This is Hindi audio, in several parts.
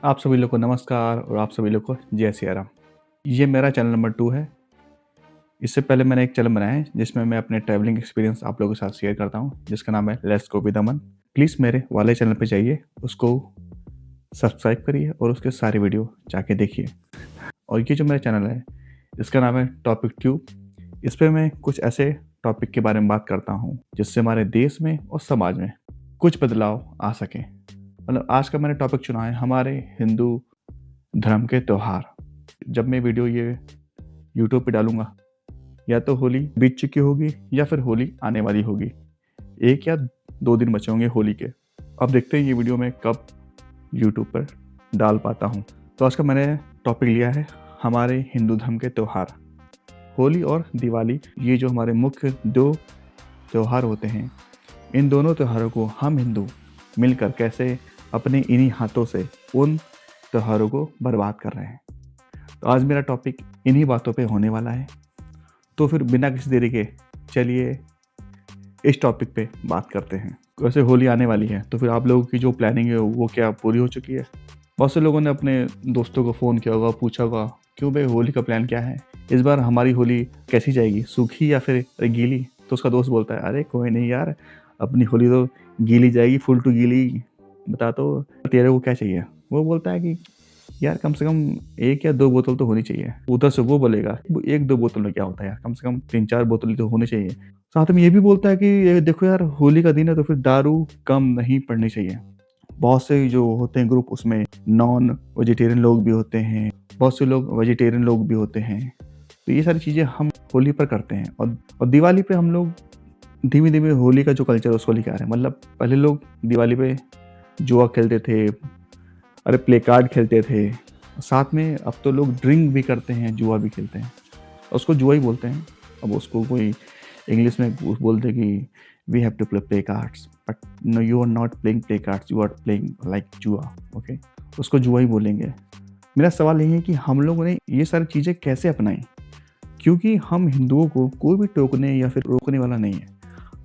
आप सभी लोग को नमस्कार और आप सभी लोग को जय सिया राम। ये मेरा चैनल नंबर 2 है। इससे पहले मैंने एक चैनल बनाया है जिसमें मैं अपने ट्रैवलिंग एक्सपीरियंस आप लोगों के साथ शेयर करता हूँ, जिसका नाम है let's go with Aman. Please मेरे वाले चैनल पे जाइए, उसको सब्सक्राइब करिए और उसके सारे वीडियो जाके देखिए। और ये जो मेरा चैनल है इसका नाम है टॉपिक ट्यूब। इस पे मैं कुछ ऐसे टॉपिक के बारे में बात करता हूँ जिससे हमारे देश में और समाज में कुछ बदलाव आ सके। मतलब आज का मैंने टॉपिक चुना है हमारे हिंदू धर्म के त्योहार। जब मैं वीडियो ये यूट्यूब पे डालूँगा, या तो होली बीत चुकी होगी या फिर होली आने वाली होगी। 1 या 2 दिन बचे होंगे होली के। अब देखते हैं ये वीडियो मैं कब यूट्यूब पर डाल पाता हूँ। तो आज का मैंने टॉपिक लिया है हमारे हिंदू धर्म के त्योहार। होली और दिवाली, ये जो हमारे मुख्य 2 त्योहार होते हैं, इन दोनों त्योहारों को हम हिंदू मिलकर कैसे अपने इन्हीं हाथों से उन त्योहारों को बर्बाद कर रहे हैं। तो आज मेरा टॉपिक इन्हीं बातों पे होने वाला है। तो फिर बिना किसी देरी के चलिए इस टॉपिक पे बात करते हैं। वैसे होली आने वाली है तो फिर आप लोगों की जो प्लानिंग है वो क्या पूरी हो चुकी है? बहुत से लोगों ने अपने दोस्तों को फ़ोन किया होगा, पूछा होगा क्यों भाई होली का प्लान क्या है? इस बार हमारी होली कैसी जाएगी, सूखी या फिर गीली? तो उसका दोस्त बोलता है अरे कोई नहीं यार, अपनी होली तो गीली जाएगी, फुल टू गीली। बता तो तेरे को क्या चाहिए? वो बोलता है कि यार कम से कम 1 या 2 बोतल तो होनी चाहिए। उधर से वो बोलेगा 1-2 बोतल में क्या होता है यार, कम से कम 3-4 बोतल तो होनी चाहिए। साथ में ये भी बोलता है कि ये देखो यार होली का दिन है तो फिर दारू कम नहीं पड़नी चाहिए। बहुत से जो होते हैं ग्रुप, उसमें नॉन वेजिटेरियन लोग भी होते हैं, बहुत से लोग वेजिटेरियन लोग भी होते हैं। तो ये सारी चीज़ें हम होली पर करते हैं और दिवाली पे हम लोग धीमे-धीमे होली का जो कल्चर है उसको लेके आ रहे हैं। मतलब पहले लोग दिवाली पे जुआ खेलते थे, अरे प्ले कार्ड खेलते थे। साथ में अब तो लोग ड्रिंक भी करते हैं, जुआ भी खेलते हैं। उसको जुआ ही बोलते हैं। अब उसको कोई इंग्लिश में बोलते कि we have to play cards, but no you are not playing play cards, you are playing like जुआ। ओके, उसको जुआ ही बोलेंगे। मेरा सवाल यही है कि हम लोगों ने ये सारी चीज़ें कैसे अपनाई? क्योंकि हम हिंदुओं को कोई भी टोकने या फिर रोकने वाला नहीं है।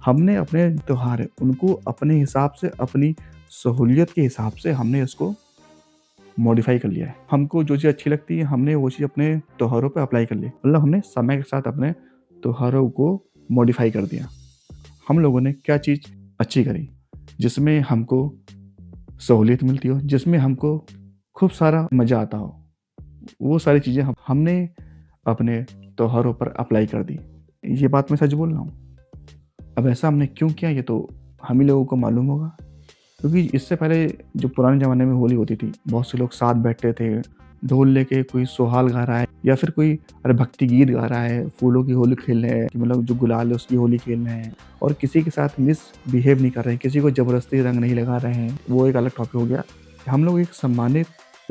हमने अपने त्योहार है उनको अपने हिसाब से, अपनी सहूलियत के हिसाब से हमने इसको मॉडिफाई कर लिया है। हमको जो चीज़ अच्छी लगती है हमने वो चीज़ अपने त्योहारों पे अप्लाई कर ली। मतलब हमने समय के साथ अपने त्योहारों को मॉडिफाई कर दिया। हम लोगों ने क्या चीज़ अच्छी करी जिसमें हमको सहूलियत मिलती हो, जिसमें हमको खूब सारा मज़ा आता हो, वो सारी चीज़ें हमने अपने त्योहारों पर अप्लाई कर दी। ये बात मैं सच बोल रहा हूँ। अब ऐसा हमने क्यों किया ये तो हम ही लोगों को मालूम होगा। क्योंकि इससे पहले जो पुराने ज़माने में होली होती थी, बहुत से लोग साथ बैठते थे, ढोल लेके कोई सोहाल गा रहा है या फिर कोई अरे भक्ति गीत गा रहा है, फूलों की होली खेल रहे हैं, मतलब जो गुलाल है उसकी होली खेल रहे हैं और किसी के साथ मिसबिहेव नहीं कर रहे हैं, किसी को ज़बरदस्ती रंग नहीं लगा रहे हैं। वो एक अलग टॉपिक हो गया। हम लोग एक सम्मानित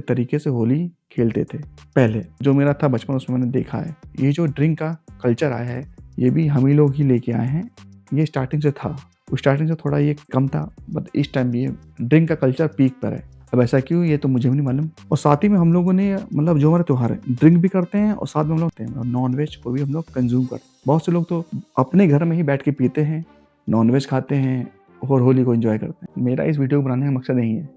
तरीके से होली खेलते थे। पहले जो मेरा था बचपन, उसमें मैंने देखा है ये जो ड्रिंक का कल्चर आया है ये भी हम ही लोग ही लेके आए हैं। ये स्टार्टिंग से था, स्टार्टिंग से थोड़ा ये कम था, बट इस टाइम भी ये ड्रिंक का कल्चर पीक पर है। अब ऐसा क्यों ये तो मुझे भी नहीं मालूम। और साथ ही में हम लोगों ने मतलब जो हमारे त्योहार है ड्रिंक भी करते हैं और साथ में हम लोग नॉन वेज को भी हम लोग कंज्यूम करते हैं। बहुत से लोग तो अपने घर में ही बैठ के पीते हैं, नॉन वेज खाते हैं और होली को एंजॉय करते हैं। मेरा इस वीडियो को बनाने का मकसद यही है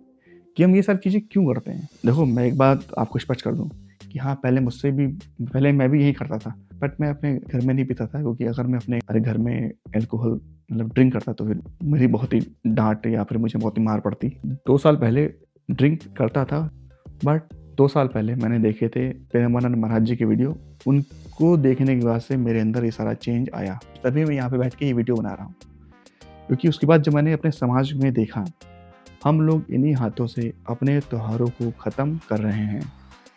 कि हम ये सारी चीज़ें क्यों करते हैं। देखो मैं एक बात आपको स्पष्ट कर दूँ कि हाँ, पहले मैं भी यही करता था, बट मैं अपने घर में नहीं पीता था। क्योंकि अगर मैं अपने घर में अल्कोहल मतलब ड्रिंक करता तो फिर मेरी बहुत ही डांट या फिर मुझे बहुत ही मार पड़ती। 2 साल पहले ड्रिंक करता था, बट 2 साल पहले मैंने देखे थे प्रेमानंद महाराज जी के वीडियो। उनको देखने के बाद से मेरे अंदर ये सारा चेंज आया, तभी मैं यहाँ पे बैठ के ये वीडियो बना रहा हूँ। क्योंकि उसके बाद जब मैंने अपने समाज में देखा, हम लोग इन्हीं हाथों से अपने त्योहारों को ख़त्म कर रहे हैं।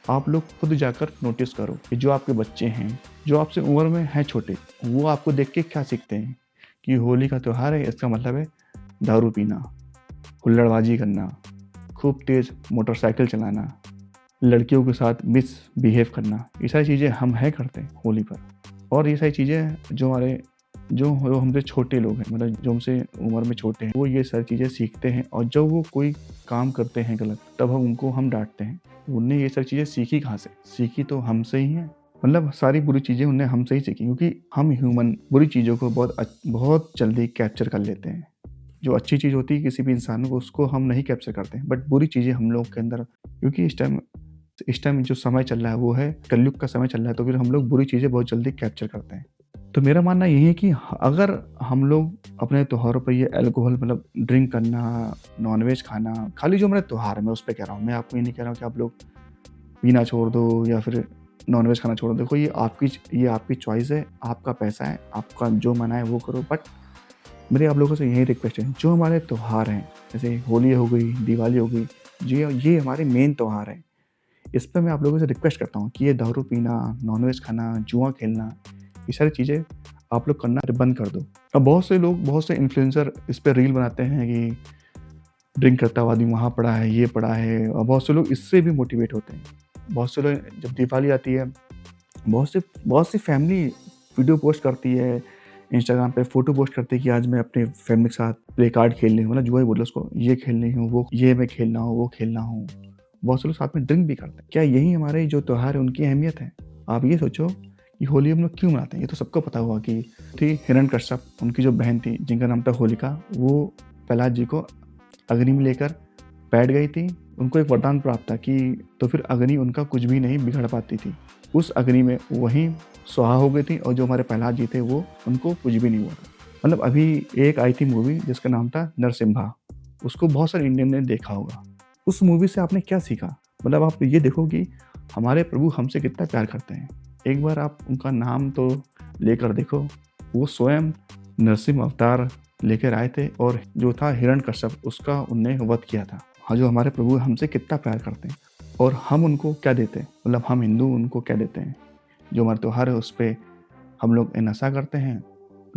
आप लोग खुद जाकर नोटिस करो कि जो आपके बच्चे हैं, जो आपसे उम्र में हैं छोटे, वो आपको देख के क्या सीखते हैं कि होली का त्यौहार है, इसका मतलब है दारू पीना, हुल्लड़बाजी करना, खूब तेज़ मोटरसाइकिल चलाना, लड़कियों के साथ मिसबिहेव करना। ये सारी चीज़ें हम है करते हैं होली पर। और ये सारी चीज़ें जो हमसे छोटे लोग हैं, मतलब जो हमसे उम्र में छोटे हैं, वो ये सारी चीज़ें सीखते हैं और जब वो कोई काम करते हैं गलत, तब हम डांटते हैं। उनने ये सारी चीज़ें सीखी कहाँ से? सीखी तो हमसे ही हैं। मतलब सारी बुरी चीज़ें उन्हें हमसे ही सीखी, क्योंकि हम ह्यूमन बुरी चीज़ों को बहुत जल्दी कैप्चर कर लेते हैं। जो अच्छी चीज़ होती है किसी भी इंसान को, उसको हम नहीं कैप्चर करते हैं, बट बुरी चीज़ें हम लोग के अंदर, क्योंकि इस टाइम जो समय चल रहा है वो है कलयुग का समय चल रहा है, तो फिर हम लोग बुरी चीज़ें बहुत जल्दी कैप्चर करते हैं। तो मेरा मानना यही है कि अगर हम लोग अपने त्योहारों पे ये अल्कोहल मतलब ड्रिंक करना, नॉन-वेज खाना, खाली जो हमारे त्योहार है मैं उस पे कह रहा हूँ। मैं आपको ये नहीं कह रहा हूँ कि आप लोग पीना छोड़ दो या फिर नॉन-वेज खाना छोड़ दो। देखो ये आपकी चॉइस है, आपका पैसा है, आपका जो मन है वो करो, बट मेरी आप लोगों से यही रिक्वेस्ट है, जो हमारे त्योहार हैं, जैसे होली हो गई, दिवाली हो गई, ये हमारे मेन त्योहार हैं। इस पे मैं आप लोगों से रिक्वेस्ट करता हूँ कि ये दारू पीना, नॉन-वेज खाना, जुआ खेलना, ये सारी चीज़ें आप लोग करना बंद कर दो। अब बहुत से इन्फ्लुएंसर इस पे रील बनाते हैं कि ड्रिंक करता हुआ आदमी वहाँ पड़ा है, ये पड़ा है, और बहुत से लोग इससे भी मोटिवेट होते हैं। बहुत से लोग जब दिवाली आती है, बहुत सी फैमिली वीडियो पोस्ट करती है, इंस्टाग्राम पे फ़ोटो पोस्ट करती है कि आज मैं अपने फैमिली के साथ प्ले कार्ड खेल रही हूँ, मतलब जुआ ही बोलो उसको, ये खेल रही हूँ, वो ये मैं खेल रहा हूँ, वो खेल रहा हूँ। बहुत से लोग साथ में ड्रिंक भी करते हैं। क्या यही हमारे जो त्योहार है उनकी अहमियत है? आप ये सोचो कि होली हम लोग क्यों मनाते हैं? ये तो सबको पता होगा कि थी हिरण्यकश्यप, उनकी जो बहन थी जिनका नाम था होलिका, वो प्रहलाद जी को अग्नि में लेकर बैठ गई थी। उनको एक वरदान प्राप्त था कि तो फिर अग्नि उनका कुछ भी नहीं बिगड़ पाती थी। उस अग्नि में वहीं स्वाहा हो गई थी, और जो हमारे प्रहलाद जी थे वो उनको कुछ भी नहीं हुआ था। मतलब अभी एक आई थी मूवी जिसका नाम था नरसिम्हा, उसको बहुत सारे इंडियन ने देखा होगा। उस मूवी से आपने क्या सीखा? मतलब आप ये देखो कि हमारे प्रभु हमसे कितना प्यार करते हैं। एक बार आप उनका नाम तो लेकर देखो, वो स्वयं नरसिम्हा अवतार लेकर आए थे, और जो था हिरण्यकश्यप उसका उनने वध किया था। हाँ, जो हमारे प्रभु हमसे कितना प्यार करते हैं, और हम उनको क्या देते हैं? मतलब हम हिंदू उनको क्या देते हैं? जो हमारा त्योहार है उस पे हम लोग नशा करते हैं,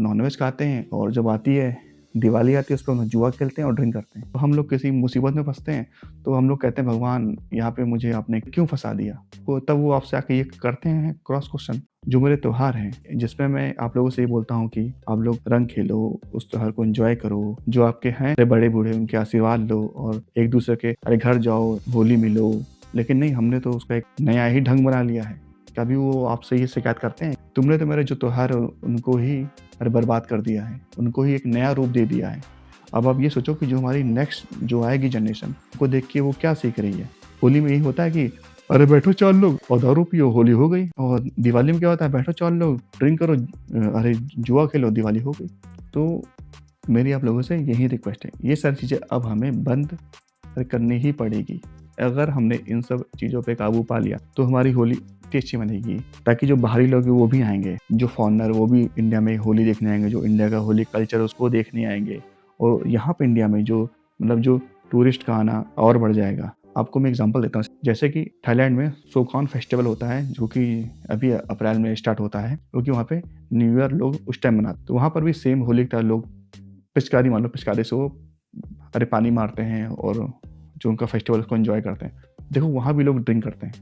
नॉनवेज खाते हैं, और जब आती है दिवाली आती है उस पे हम जुआ खेलते हैं और ड्रिंक करते हैं। तो हम लोग किसी मुसीबत में फँसते हैं, तो हम लोग कहते हैं भगवान यहाँ पे मुझे आपने क्यों फँसा दिया? तो तब वो आपसे आके ये करते हैं क्रॉस क्वेश्चन। जो मेरे त्योहार हैं जिसमें मैं आप लोगों से ये बोलता हूँ कि आप लोग रंग खेलो, उस त्योहार को एन्जॉय करो, जो आपके हैं बड़े-बूढ़े उनके आशीर्वाद लो, और एक दूसरे के घर जाओ, होली मिलो। लेकिन नहीं, हमने तो उसका एक नया ही ढंग बना लिया है। कभी वो आपसे ये शिकायत करते हैं, तुमने तो मेरे जो त्योहार है उनको ही बर्बाद कर दिया है, उनको ही एक नया रूप दे दिया है। अब आप ये सोचो कि जो हमारी नेक्स्ट जो आएगी जनरेशन, को देख के वो क्या सीख रही है? होली में यही होता है कि अरे बैठो 4 लोग और दारू पियो, होली हो गई। और दिवाली में क्या होता है, बैठो 4 लोग, ड्रिंक करो, अरे जुआ खेलो, दिवाली हो गई। तो मेरी आप लोगों से यही रिक्वेस्ट है, ये सारी चीज़ें अब हमें बंद करनी ही पड़ेगी। अगर हमने इन सब चीज़ों पे काबू पा लिया तो हमारी होली इतनी अच्छी बनेगी, ताकि जो बाहरी लोग हैं वो भी आएँगे, जो फॉरेनर वो भी इंडिया में होली देखने आएँगे, जो इंडिया का होली कल्चर उसको देखने आएँगे, और यहाँ पे इंडिया में जो मतलब जो टूरिस्ट का आना और बढ़ जाएगा। आपको मैं एग्ज़ाम्पल देता हूँ, जैसे कि थाईलैंड में सोकॉन फेस्टिवल होता है, जो कि अभी अप्रैल में स्टार्ट होता है, क्योंकि वहाँ पे न्यू ईयर लोग उस टाइम मनाते हैं। तो वहाँ पर भी सेम होली की तरह लोग पिचकारी मान लो, पिचकारी से वो पानी मारते हैं और जो उनका फेस्टिवल उसको एन्जॉय करते हैं। देखो वहाँ भी लोग ड्रिंक करते हैं,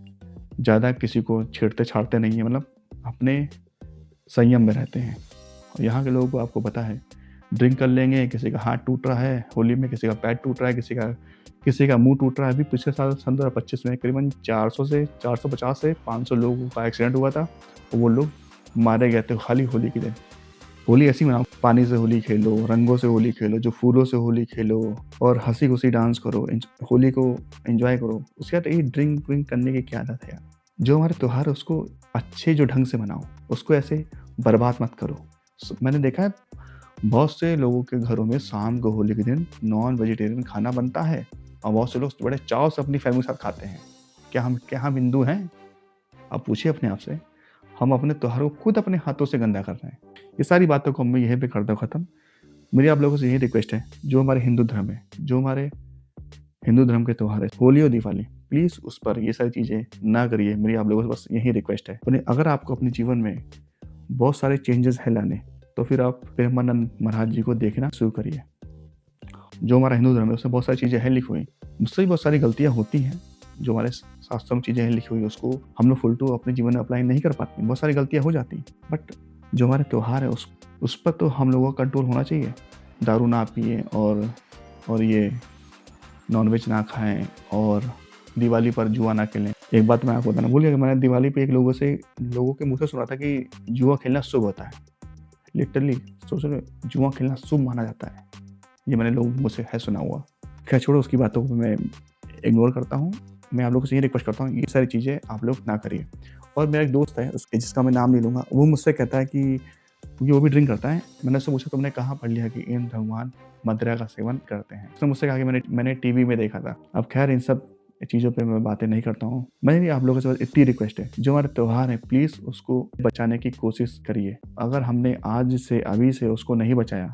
ज़्यादा किसी को छेड़ते-छाड़ते नहीं हैं, मतलब अपने संयम में रहते हैं। और यहाँ के लोगों को आपको पता है, ड्रिंक कर लेंगे, किसी का हाथ टूट रहा है होली में, किसी का पैर टूट रहा है, किसी का मुँह टूट रहा है। अभी पिछले साल सन 2025 में करीबन 450 से 500 लोगों का एक्सीडेंट हुआ था, और वो लोग मारे गए थे खाली होली के दिन। होली ऐसी मनाओ, पानी से होली खेलो, रंगों से होली खेलो, जो फूलों से होली खेलो, और हँसी-खुशी डांस करो, होली को एन्जॉय करो। उसके बाद ये ड्रिंक विंक करने की क्या आदत है यार? जो हमारे त्योहार है उसको अच्छे जो ढंग से मनाओ, उसको ऐसे बर्बाद मत करो। मैंने देखा है बहुत से लोगों के घरों में शाम को होली के दिन नॉन वेजिटेरियन खाना बनता है, और बहुत से लोग बड़े चाव से अपनी फैमिली के साथ खाते हैं। क्या हम हिंदू हैं? आप पूछिए अपने आप से। हम अपने त्योहार को खुद अपने हाथों से गंदा कर रहे हैं। ये सारी बातों को मैं यहीं पे करता हूँ ख़त्म। मेरी आप लोगों से यही रिक्वेस्ट है, जो हमारे हिंदू धर्म है, जो हमारे हिंदू धर्म के त्योहार है, होली और दिवाली, प्लीज़ उस पर ये सारी चीज़ें ना करिए। मेरी आप लोगों से बस यही रिक्वेस्ट है। अगर आपको अपने जीवन में बहुत सारे चेंजेस है लाने, तो फिर आप प्रेमानंद महाराज जी को देखना शुरू करिए। जो हमारा हिंदू धर्म है उसमें बहुत सारी चीज़ें हैं लिखी हुई। मुझसे भी बहुत सारी गलतियाँ होती हैं, जो हमारे शास्त्रों में चीज़ें हैं लिखी हुई, उसको हम लोग फुल टू अपने जीवन में अप्लाई नहीं कर पाते, बहुत सारी गलतियाँ हो जाती हैं। बट जो हमारे त्योहार है उस पर तो हम लोगों का कंट्रोल होना चाहिए। दारू ना पिएँ, और ये नॉनवेज ना खाएँ, और दिवाली पर जुआ ना खेलें। एक बात मैं आपको बताना भूल गया, मैंने दिवाली पे लोगों के मुँह से सुना था कि जुआ खेलना शुभ होता है। लिटरली सोच रहे हो, जुआ खेलना शुभ माना जाता है। ये मैंने लोगों मुझसे है सुना हुआ। खैर छोड़ो, उसकी बातों को मैं इग्नोर करता हूँ। मैं आप लोगों से ये रिक्वेस्ट करता हूँ, ये सारी चीज़ें आप लोग ना करिए। और मेरा एक दोस्त है जिसका मैं नाम नहीं लूँगा, वो मुझसे कहता है कि क्योंकि वो भी ड्रिंक करता है। मैंने उससे पूछा, तुमने कहाँ पढ़ लिया कि इन भगवान मदिरा का सेवन करते हैं? उसने मुझसे कहा कि मैंने टीवी में देखा था। अब खैर इन सब चीज़ों पे मैं बातें नहीं करता हूँ। मेरी आप लोगों से बस इतनी रिक्वेस्ट है, जो हमारे त्योहार है प्लीज़ उसको बचाने की कोशिश करिए। अगर हमने आज से अभी से उसको नहीं बचाया,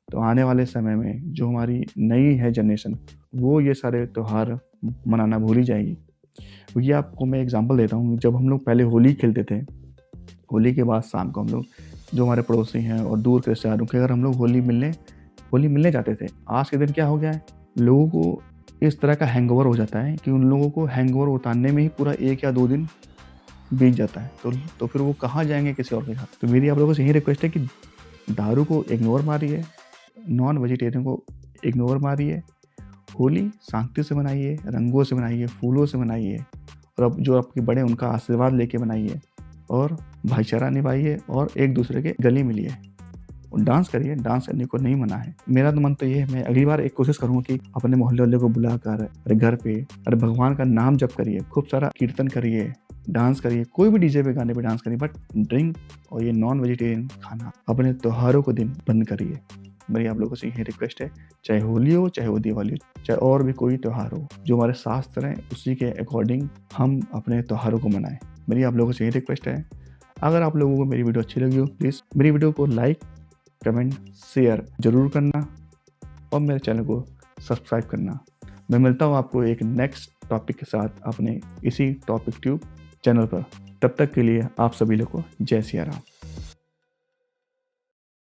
तो आने वाले समय में जो हमारी नई है जनरेशन, वो ये सारे त्योहार मनाना भूल ही जाएगी। क्योंकि आपको मैं एग्ज़ाम्पल देता हूँ, जब हम लोग पहले होली खेलते थे, होली के बाद शाम को हम लोग जो हमारे पड़ोसी हैं और दूर के रिश्तेदारों के घर हम लोग होली मिलने जाते थे। आज के दिन क्या हो गया है, लोगों को इस तरह का हैंगओवर हो जाता है कि उन लोगों को हैंगओवर उतारने में ही पूरा 1 या 2 दिन बीत जाता है। तो फिर वो कहाँ जाएँगे किसी और के घर? तो मेरी आप लोगों से यही रिक्वेस्ट है कि दारू को इग्नोर मारिए, नॉन वेजिटेरियन को इग्नोर मारिए, होली शांति से मनाइए, रंगों से मनाइए, फूलों से मनाइए और अब जो आपके बड़े हैं उनका आशीर्वाद लेके मनाइए और भाईचारा निभाइए और एक-दूसरे के गले मिलिए। और डांस करिए, डांस करने को नहीं मना है। मेरा तो मन तो ये है, मैं अगली बार एक कोशिश करूँगा कि अपने मोहल्ले वाले को बुलाकर अरे घर पे अरे भगवान का नाम जप करिए, खूब सारा कीर्तन करिए, डांस करिए, कोई भी डीजे पे गाने पे डांस करिए, बट ड्रिंक और ये नॉन वेजिटेरियन खाना अपने त्योहारों के दिन बंद करिए। मेरी आप लोगों से यही रिक्वेस्ट है, चाहे होली हो, चाहे वो दिवाली हो, चाहे और भी कोई त्योहार हो, जो हमारे शास्त्र हैं उसी के अकॉर्डिंग हम अपने त्योहारों को मनाएँ। मेरी आप लोगों से यही रिक्वेस्ट है। अगर आप लोगों को मेरी वीडियो अच्छी लगी हो, प्लीज़ मेरी वीडियो को लाइक, कमेंट, शेयर ज़रूर करना और मेरे चैनल को सब्सक्राइब करना। मैं मिलता हूँ आपको एक नेक्स्ट टॉपिक के साथ अपने इसी टॉपिक ट्यूब चैनल पर। तब तक के लिए आप सभी लोग को जय सिया राम।